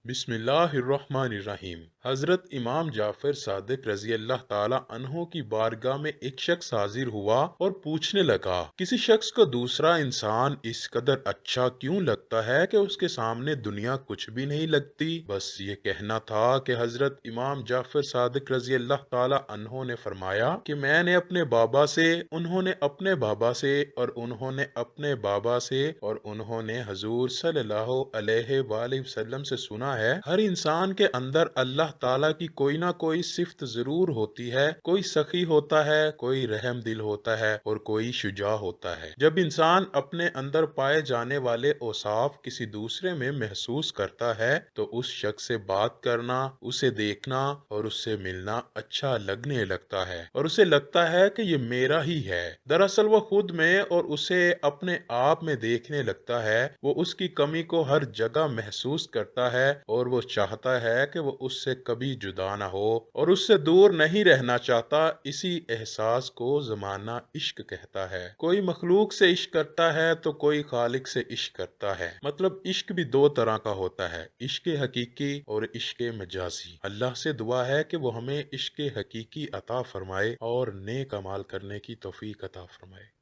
بسم اللہ الرحمن الرحیم۔ حضرت امام جعفر صادق رضی اللہ تعالی عنہ کی بارگاہ میں ایک شخص حاضر ہوا اور پوچھنے لگا، کسی شخص کو دوسرا انسان اس قدر اچھا کیوں لگتا ہے کہ اس کے سامنے دنیا کچھ بھی نہیں لگتی؟ بس یہ کہنا تھا کہ حضرت امام جعفر صادق رضی اللہ تعالی عنہ نے فرمایا کہ میں نے اپنے بابا سے، انہوں نے اپنے بابا سے، اور انہوں نے اپنے بابا سے، اور انہوں نے حضور صلی اللہ علیہ وآلہ وسلم سے سنا ہے، ہر انسان کے اندر اللہ تعالیٰ کی کوئی نہ کوئی صفت ضرور ہوتی ہے۔ کوئی سخی ہوتا ہے، کوئی رحم دل ہوتا ہے، اور کوئی شجاع ہوتا ہے۔ جب انسان اپنے اندر پائے جانے والے اوصاف کسی دوسرے میں محسوس کرتا ہے تو اس شخص سے بات کرنا، اسے دیکھنا اور اس سے ملنا اچھا لگنے لگتا ہے، اور اسے لگتا ہے کہ یہ میرا ہی ہے۔ دراصل وہ خود میں اور اسے اپنے آپ میں دیکھنے لگتا ہے۔ وہ اس کی کمی کو ہر جگہ محسوس کرتا ہے اور وہ چاہتا ہے کہ وہ اس سے کبھی جدا نہ ہو اور اس سے دور نہیں رہنا چاہتا۔ اسی احساس کو زمانہ عشق کہتا ہے۔ کوئی مخلوق سے عشق کرتا ہے تو کوئی خالق سے عشق کرتا ہے۔ مطلب عشق بھی دو طرح کا ہوتا ہے، عشق حقیقی اور عشق مجازی۔ اللہ سے دعا ہے کہ وہ ہمیں عشق حقیقی عطا فرمائے اور نیک اعمال کرنے کی توفیق عطا فرمائے۔